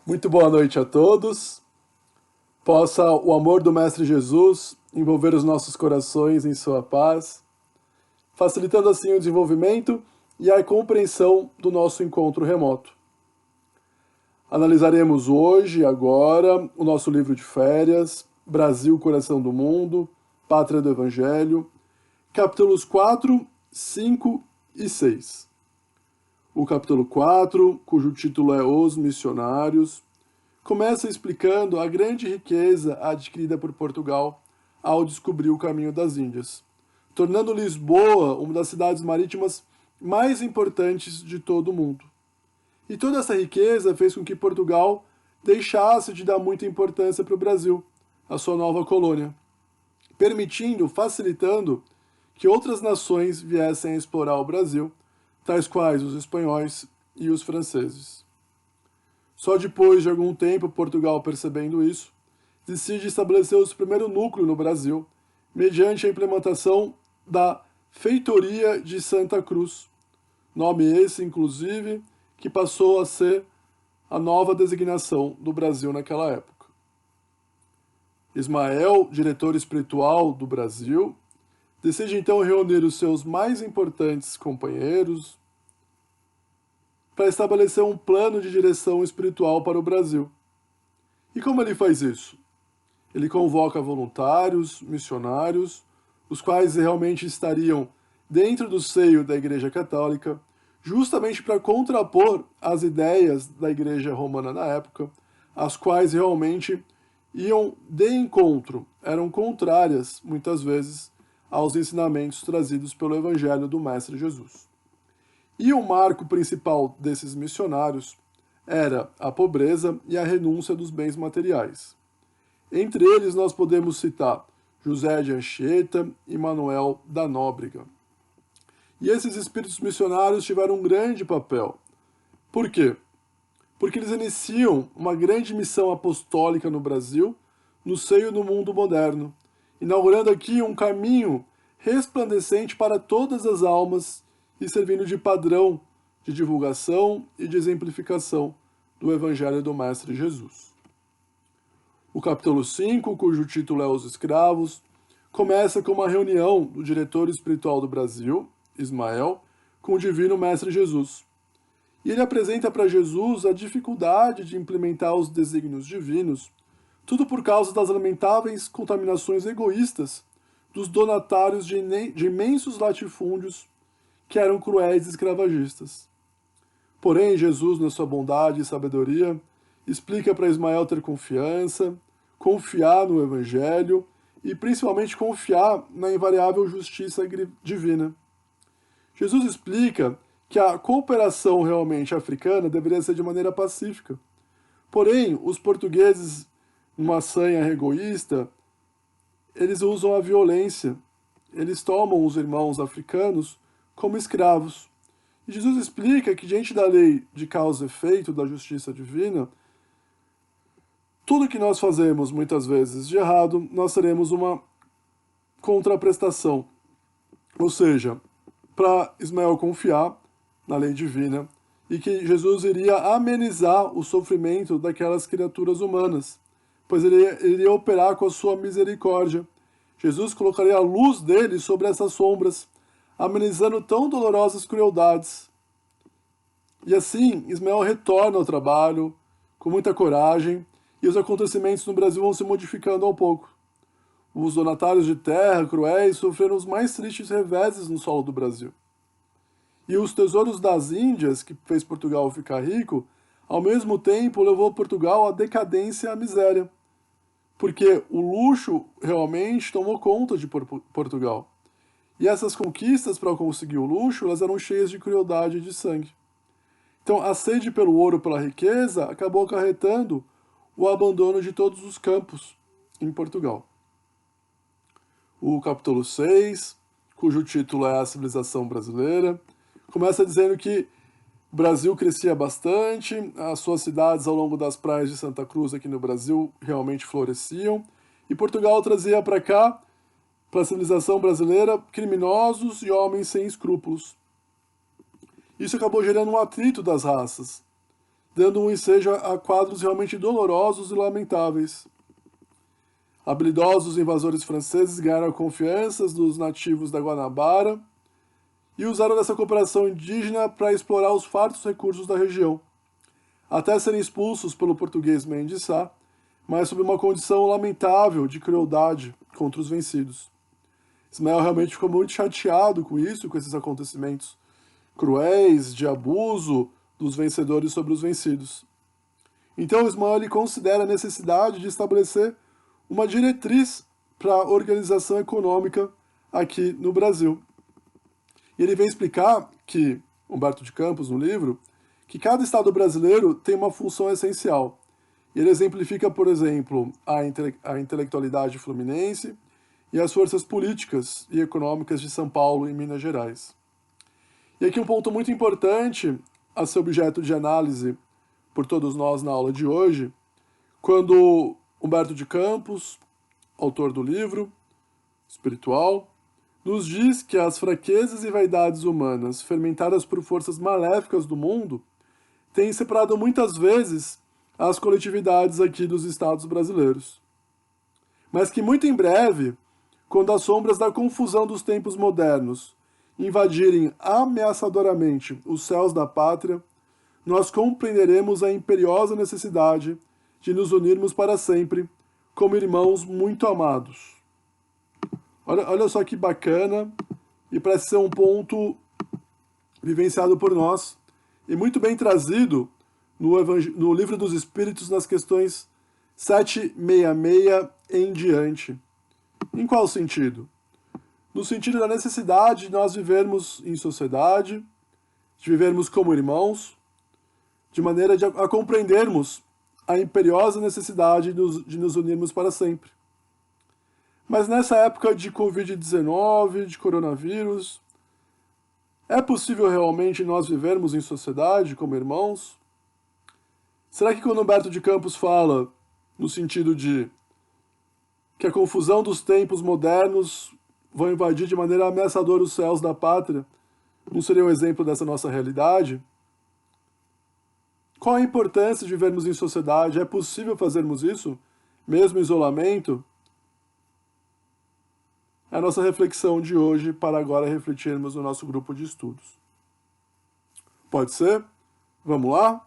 Muito boa noite a todos. Possa o amor do Mestre Jesus envolver os nossos corações em sua paz, facilitando assim o desenvolvimento e a compreensão do nosso encontro remoto. Analisaremos hoje, agora, o nosso livro de férias, Brasil, Coração do Mundo, Pátria do Evangelho, capítulos 4, 5 e 6. O capítulo 4, cujo título é Os Missionários, começa explicando a grande riqueza adquirida por Portugal ao descobrir o caminho das Índias, tornando Lisboa uma das cidades marítimas mais importantes de todo o mundo. E toda essa riqueza fez com que Portugal deixasse de dar muita importância para o Brasil, a sua nova colônia, permitindo, facilitando que outras nações viessem a explorar o Brasil, tais quais os espanhóis e os franceses. Só depois de algum tempo, Portugal, percebendo isso, decide estabelecer o seu primeiro núcleo no Brasil, mediante a implementação da Feitoria de Santa Cruz, nome esse, inclusive, que passou a ser a nova designação do Brasil naquela época. Ismael, diretor espiritual do Brasil, decide então reunir os seus mais importantes companheiros para estabelecer um plano de direção espiritual para o Brasil. E como ele faz isso? Ele convoca voluntários, missionários, os quais realmente estariam dentro do seio da Igreja Católica, justamente para contrapor as ideias da Igreja Romana na época, as quais realmente iam de encontro, eram contrárias, muitas vezes, aos ensinamentos trazidos pelo Evangelho do Mestre Jesus. E o marco principal desses missionários era a pobreza e a renúncia dos bens materiais. Entre eles nós podemos citar José de Anchieta e Manuel da Nóbrega. E esses espíritos missionários tiveram um grande papel. Por quê? Porque eles iniciam uma grande missão apostólica no Brasil, no seio do mundo moderno, inaugurando aqui um caminho resplandecente para todas as almas e servindo de padrão de divulgação e de exemplificação do Evangelho do Mestre Jesus. O capítulo 5, cujo título é Os Escravos, começa com uma reunião do diretor espiritual do Brasil, Ismael, com o divino Mestre Jesus. E ele apresenta para Jesus a dificuldade de implementar os desígnios divinos, tudo por causa das lamentáveis contaminações egoístas dos donatários de imensos latifúndios que eram cruéis e escravagistas. Porém, Jesus, na sua bondade e sabedoria, explica para Ismael ter confiança, confiar no Evangelho e principalmente confiar na invariável justiça divina. Jesus explica que a cooperação realmente africana deveria ser de maneira pacífica. Porém, os portugueses, numa sanha egoísta, eles usam a violência. Eles tomam os irmãos africanos como escravos. E Jesus explica que, diante da lei de causa e efeito da justiça divina, tudo que nós fazemos, muitas vezes, de errado, nós teremos uma contraprestação. Ou seja, para Ismael confiar na lei divina e que Jesus iria amenizar o sofrimento daquelas criaturas humanas, pois ele iria operar com a sua misericórdia. Jesus colocaria a luz dele sobre essas sombras, amenizando tão dolorosas crueldades. E assim, Ismael retorna ao trabalho com muita coragem e os acontecimentos no Brasil vão se modificando ao pouco. Os donatários de terra cruéis sofreram os mais tristes reveses no solo do Brasil. E os tesouros das Índias, que fez Portugal ficar rico, ao mesmo tempo levou Portugal à decadência e à miséria. Porque o luxo realmente tomou conta de Portugal. E essas conquistas para conseguir o luxo, elas eram cheias de crueldade e de sangue. Então, a sede pelo ouro, pela riqueza, acabou acarretando o abandono de todos os campos em Portugal. O capítulo 6, cujo título é A Civilização Brasileira, começa dizendo que o Brasil crescia bastante, as suas cidades ao longo das praias de Santa Cruz aqui no Brasil realmente floresciam, e Portugal trazia para cá, para a civilização brasileira, criminosos e homens sem escrúpulos. Isso acabou gerando um atrito das raças. dando um ensejo a quadros realmente dolorosos e lamentáveis. Habilidosos invasores franceses ganharam a confiança dos nativos da Guanabara e usaram dessa cooperação indígena para explorar os fartos recursos da região, até serem expulsos pelo português Mendes Sá, mas sob uma condição lamentável de crueldade contra os vencidos. Ismael realmente ficou muito chateado com isso, com esses acontecimentos cruéis, de abuso dos vencedores sobre os vencidos. Então Ismael ele considera a necessidade de estabelecer uma diretriz para a organização econômica aqui no Brasil. E ele vem explicar que, Humberto de Campos, no livro, que cada Estado brasileiro tem uma função essencial. Ele exemplifica, por exemplo, a intelectualidade fluminense e as forças políticas e econômicas de São Paulo e Minas Gerais. E aqui um ponto muito importante a ser objeto de análise por todos nós na aula de hoje, quando Humberto de Campos, autor do livro espiritual, nos diz que as fraquezas e vaidades humanas, fermentadas por forças maléficas do mundo, têm separado muitas vezes as coletividades aqui dos estados brasileiros. Mas que muito em breve, quando as sombras da confusão dos tempos modernos invadirem ameaçadoramente os céus da pátria, nós compreenderemos a imperiosa necessidade de nos unirmos para sempre como irmãos muito amados. Olha só que bacana, e parece ser um ponto vivenciado por nós e muito bem trazido no Livro dos Espíritos, nas questões 766 em diante. Em qual sentido? No sentido da necessidade de nós vivermos em sociedade, de vivermos como irmãos, de maneira a compreendermos a imperiosa necessidade de nos unirmos para sempre. Mas nessa época de Covid-19, de coronavírus, é possível realmente nós vivermos em sociedade como irmãos? Será que quando Humberto de Campos fala no sentido de que a confusão dos tempos modernos vão invadir de maneira ameaçadora os céus da pátria, não seria um exemplo dessa nossa realidade? Qual a importância de vivermos em sociedade? É possível fazermos isso, mesmo em isolamento? É a nossa reflexão de hoje para agora refletirmos no nosso grupo de estudos. Pode ser? Vamos lá?